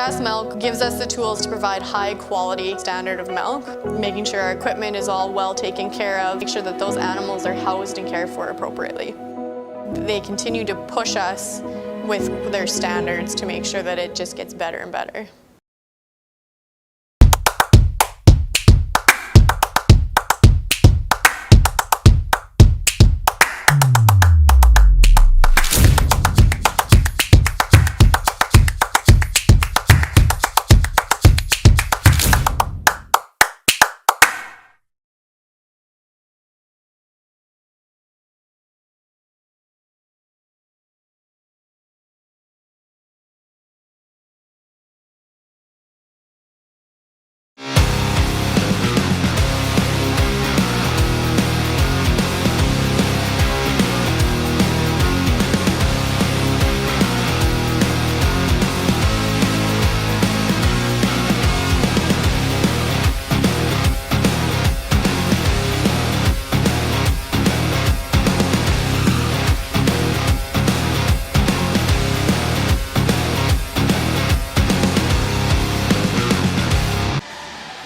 Fast Milk gives us the tools to provide high quality standard of milk, making sure our equipment is all well taken care of, make sure that those animals are housed and cared for appropriately. They continue to push us with their standards to make sure that it just gets better and better.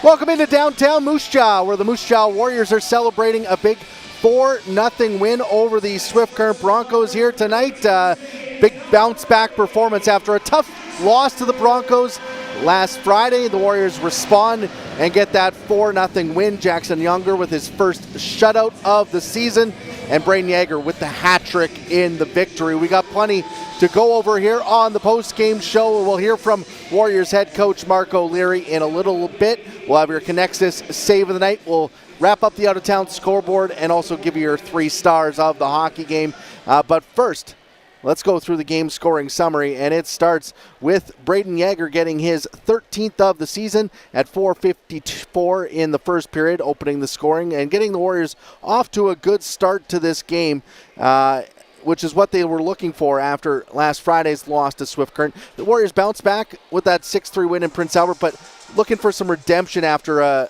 Welcome into downtown Moose Jaw, where the Moose Jaw Warriors are celebrating a big 4-0 win over the Swift Current Broncos here tonight. Big bounce-back performance after a tough loss to the Broncos last Friday. The Warriors respond and get that 4-0 win. Jackson Younger with his first shutout of the season, and Braden Yeager with the hat trick in the victory. We got plenty to go over here on the post-game show. We'll hear from Warriors head coach Mark O'Leary in a little bit. We'll have your Connexus save of the night. We'll wrap up the out-of-town scoreboard and also give you your 3 stars of the hockey game. But first, let's go through the game scoring summary, and it starts with Braden Yeager getting his 13th of the season at 4:54 in the first period, opening the scoring and getting the Warriors off to a good start to this game, which is what they were looking for after last Friday's loss to Swift Current. The Warriors bounced back with that 6-3 win in Prince Albert, but looking for some redemption after a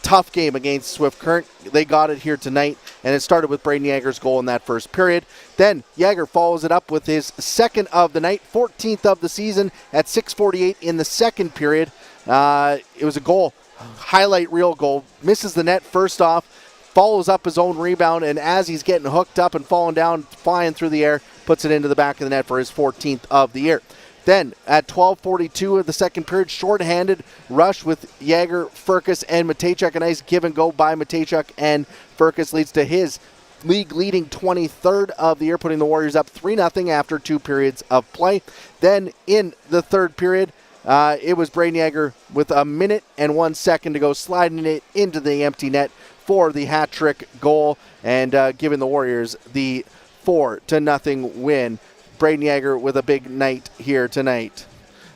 tough game against Swift Current. They got it here tonight, and it started with Braden Yeager's goal in that first period. Then Yeager follows it up with his second of the night, 14th of the season at 6:48 in the second period. It was a goal, highlight reel goal. Misses the net first off, follows up his own rebound, and as he's getting hooked up and falling down, flying through the air, puts it into the back of the net for his 14th of the year. Then at 12:42 of the second period, shorthanded rush with Yeager, Furcus, and Matejchuk. A nice give and go by Matejchuk, and Furcus leads to his league-leading 23rd of the year, putting the Warriors up 3-0 after 2 periods of play. Then in the third period, it was Braden Yeager with a minute and 1 second to go, sliding it into the empty net for the hat trick goal and giving the Warriors the 4-0 win. Braden Yeager with a big night here tonight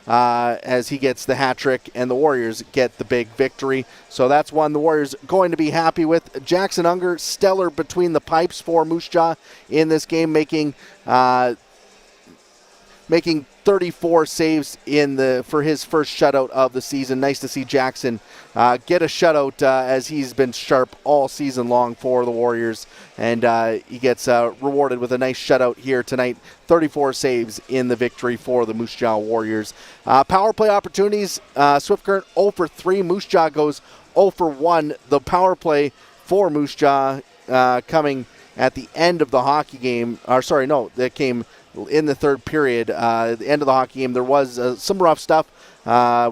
as he gets the hat trick and the Warriors get the big victory. So that's one the Warriors going to be happy with. Jackson Unger, stellar between the pipes for Moose Jaw in this game, making 34 saves for his first shutout of the season. Nice to see Jackson get a shutout as he's been sharp all season long for the Warriors. And he gets rewarded with a nice shutout here tonight. 34 saves in the victory for the Moose Jaw Warriors. Power play opportunities, Swift Current 0 for 3. Moose Jaw goes 0 for 1. The power play for Moose Jaw coming at the end of the hockey game. That came in the third period. At the end of the hockey game, there was some rough stuff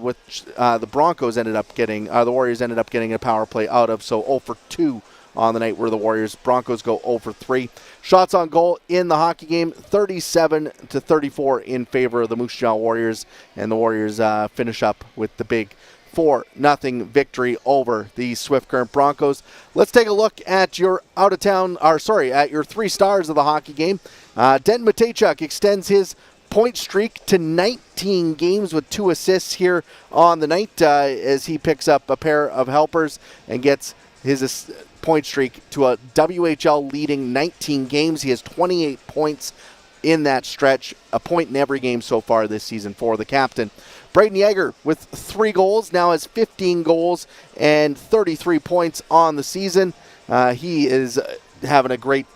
which the Broncos ended up getting, the Warriors ended up getting a power play out of, so 0 for 2 on the night where the Broncos go 0 for 3. Shots on goal in the hockey game, 37-34 in favor of the Moose Jaw Warriors, and the Warriors finish up with the big 4-0 victory over the Swift Current Broncos. Let's take a look at your at your 3 stars of the hockey game. Denton Matejchuk extends his point streak to 19 games with 2 assists here on the night as he picks up a pair of helpers and gets his point streak to a WHL leading 19 games. He has 28 points in that stretch, a point in every game so far this season for the captain. Braden Yeager with 3 goals, now has 15 goals and 33 points on the season. He is having a great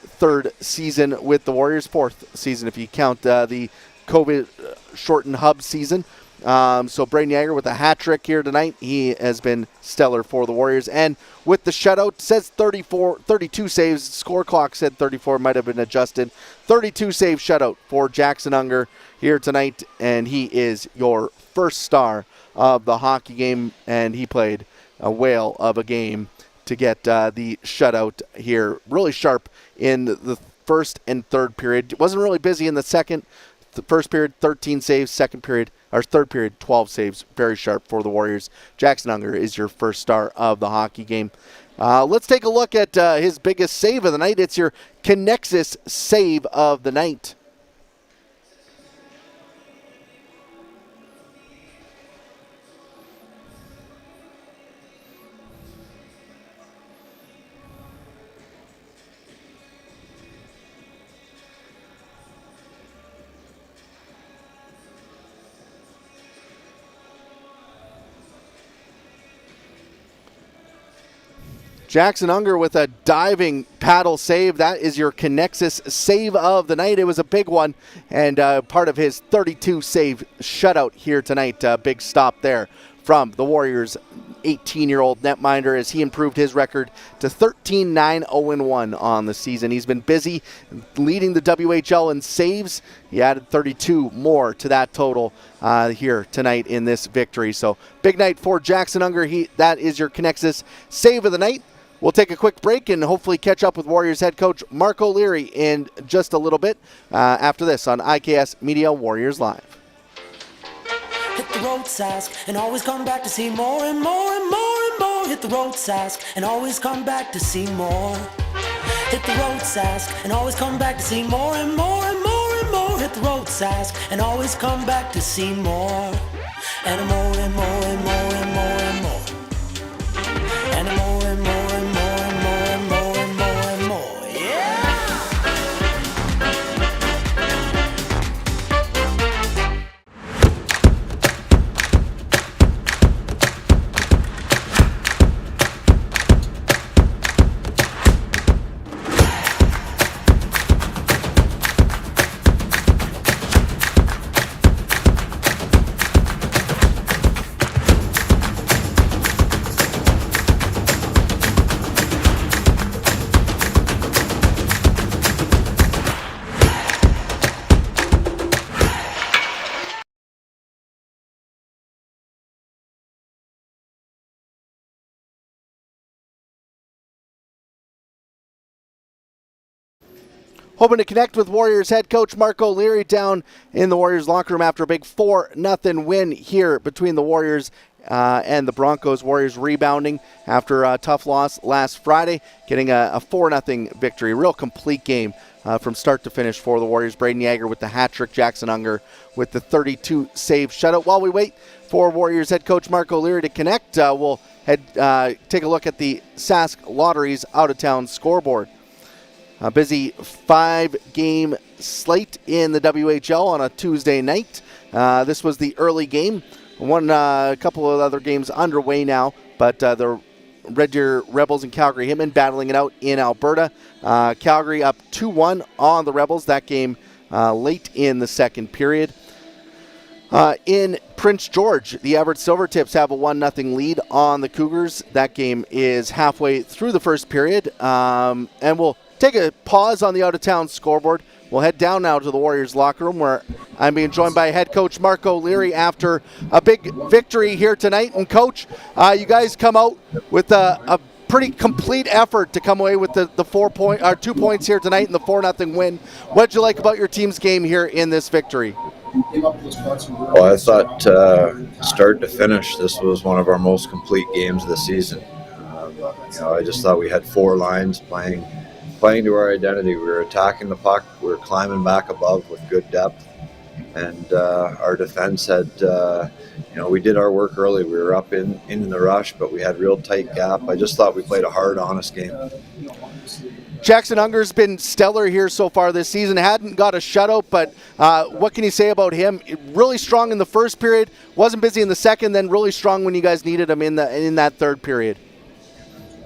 third season with the Warriors, 4th season if you count the COVID-shortened hub season. So Braden Yager with a hat trick here tonight. He has been stellar for the Warriors. And with the shutout, says 32 saves. Score clock said 34, might have been adjusted. 32 save shutout for Jackson Unger here tonight. And he is your first star of the hockey game. And he played a whale of a game to get the shutout here. Really sharp in the first and third period. Wasn't really busy in the second. The first period, 13 saves. Second period, or third period, 12 saves. Very sharp for the Warriors. Jackson Unger is your first star of the hockey game. Let's take a look at his biggest save of the night. It's your Connexus save of the night. Jackson Unger with a diving paddle save. That is your Connexus save of the night. It was a big one and part of his 32 save shutout here tonight. Big stop there from the Warriors' 18-year-old netminder as he improved his record to 13-9-0-1 on the season. He's been busy leading the WHL in saves. He added 32 more to that total here tonight in this victory. So big night for Jackson Unger. That is your Connexus save of the night. We'll take a quick break and hopefully catch up with Warriors head coach Marc O'Leary in just a little bit after this on IKS Media Warriors Live. Hit the road, Sask, and always come back to see more and more and more and more. Hit the road, Sask, and always come back to see more. Hit the road, Sask, and always come back to see more and more and more and more. Hit the road, Sask, and always come back to see more. And more and more and more and more and more. And more and more and more and more and more and more and more. Yeah! Hoping to connect with Warriors head coach Marc O'Leary down in the Warriors locker room after a big 4-0 win here between the Warriors and the Broncos. Warriors rebounding after a tough loss last Friday, getting a 4-0 victory. Real complete game from start to finish for the Warriors. Braden Yager with the hat trick, Jackson Unger with the 32 save shutout. While we wait for Warriors head coach Marc O'Leary to connect, we'll take a look at the Sask Lottery's out-of-town scoreboard. A busy 5-game slate in the WHL on a Tuesday night. This was the early game. A couple of other games underway now, but the Red Deer Rebels and Calgary Hitmen battling it out in Alberta. Calgary up 2-1 on the Rebels. That game late in the second period. In Prince George, the Everett Silvertips have a 1-0 lead on the Cougars. That game is halfway through the first period, and we'll take a pause on the out-of-town scoreboard. We'll head down now to the Warriors locker room where I'm being joined by head coach Marc O'Leary after a big victory here tonight. And coach, you guys come out with a pretty complete effort to come away with the 2 points here tonight in the 4-0 win. What did you like about your team's game here in this victory? Well, I thought start to finish, this was one of our most complete games of the season. I just thought we had four lines playing to our identity. We were attacking the puck, we were climbing back above with good depth, and our defense had, we did our work early. We were up in the rush, but we had real tight gap. I just thought we played a hard, honest game. Jackson Unger's been stellar here so far this season. Hadn't got a shutout, but what can you say about him? Really strong in the first period, wasn't busy in the second, then really strong when you guys needed him in that third period.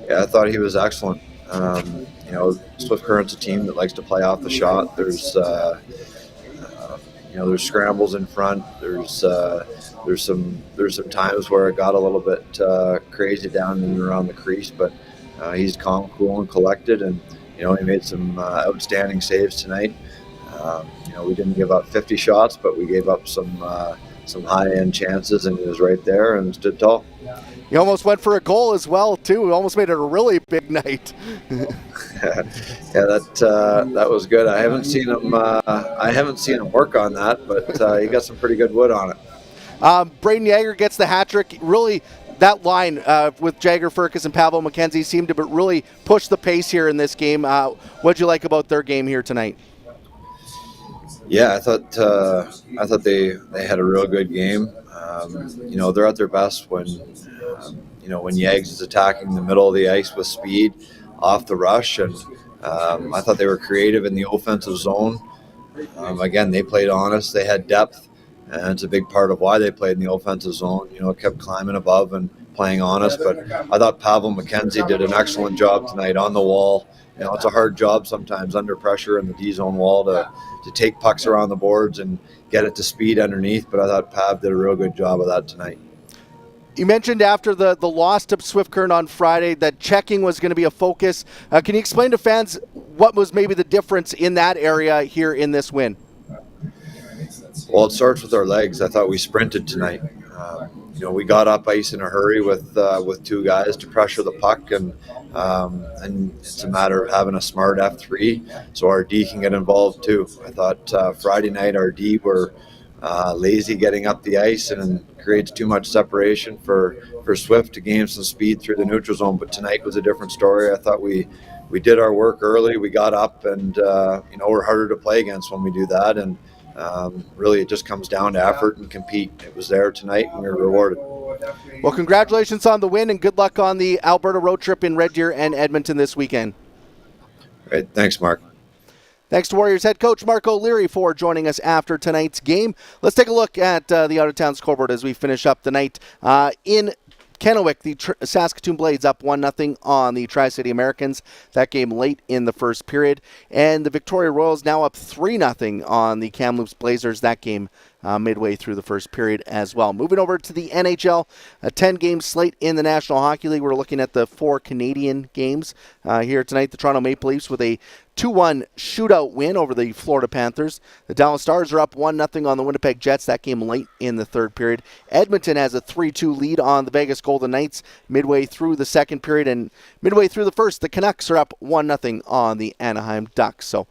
Yeah, I thought he was excellent. Swift Current's a team that likes to play off the shot. There's, there's scrambles in front. There's some times where it got a little bit crazy down and around the crease, but he's calm, cool, and collected, and he made some outstanding saves tonight. We didn't give up 50 shots, but we gave up some high-end chances, and he was right there and stood tall. He almost went for a goal as well, too. He almost made it a really big night. Yeah, that was good. I haven't seen him work on that, but he got some pretty good wood on it. Braden Yager gets the hat trick. Really, that line with Jagger Firkus and Pavel McKenzie seemed to really push the pace here in this game. What'd you like about their game here tonight? Yeah, I thought they had a real good game. They're at their best when Yags is attacking the middle of the ice with speed off the rush, and I thought they were creative in the offensive zone. Again, they played honest. They had depth, and it's a big part of why they played in the offensive zone. Kept climbing above and playing honest. But I thought Pavel McKenzie did an excellent job tonight on the wall. It's a hard job sometimes under pressure in the D-zone wall to take pucks around the boards and get it to speed underneath, but I thought Pav did a real good job of that tonight. You mentioned after the loss to Swift Current on Friday that checking was going to be a focus. Can you explain to fans what was maybe the difference in that area here in this win? Well, it starts with our legs. I thought we sprinted tonight. We got up ice in a hurry with two guys to pressure the puck, and it's a matter of having a smart F3 so our D can get involved too. I thought Friday night our D were lazy getting up the ice and creates too much separation for Swift to gain some speed through the neutral zone. But tonight was a different story. I thought we did our work early. We got up, and we're harder to play against when we do that. And really, it just comes down to effort and compete. It was there tonight, and we were rewarded. Well, congratulations on the win, and good luck on the Alberta road trip in Red Deer and Edmonton this weekend. Great. Thanks, Mark. Thanks to Warriors head coach Mark O'Leary for joining us after tonight's game. Let's take a look at the out-of-town scoreboard as we finish up the night. In Kennewick, the Saskatoon Blades up 1-0 on the Tri-City Americans. That game late in the first period. And the Victoria Royals now up 3-0 on the Kamloops Blazers. That game midway through the first period as well. Moving over to the NHL, a 10-game slate in the National Hockey League. We're looking at the 4 Canadian games here tonight. The Toronto Maple Leafs with a 2-1 shootout win over the Florida Panthers. The Dallas Stars are up 1-0 on the Winnipeg Jets. That game late in the third period. Edmonton has a 3-2 lead on the Vegas Golden Knights midway through the second period. And midway through the first, the Canucks are up 1-0 on the Anaheim Ducks. So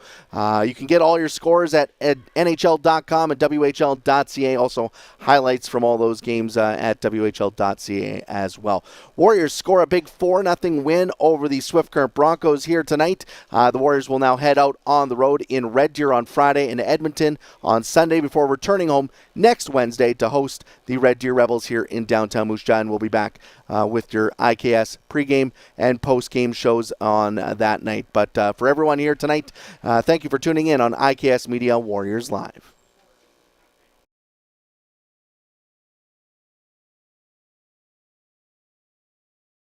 you can get all your scores at NHL.com and WHL.ca. Also highlights from all those games at WHL.ca as well. Warriors score a big 4-0 win over the Swift Current Broncos here tonight. The Warriors will now head out on the road in Red Deer on Friday and Edmonton on Sunday before returning home next Wednesday to host the Red Deer Rebels here in downtown Moose Jaw. And we'll be back with your IKS pregame and postgame shows on that night. But for everyone here tonight, thank you for tuning in on IKS Media Warriors Live.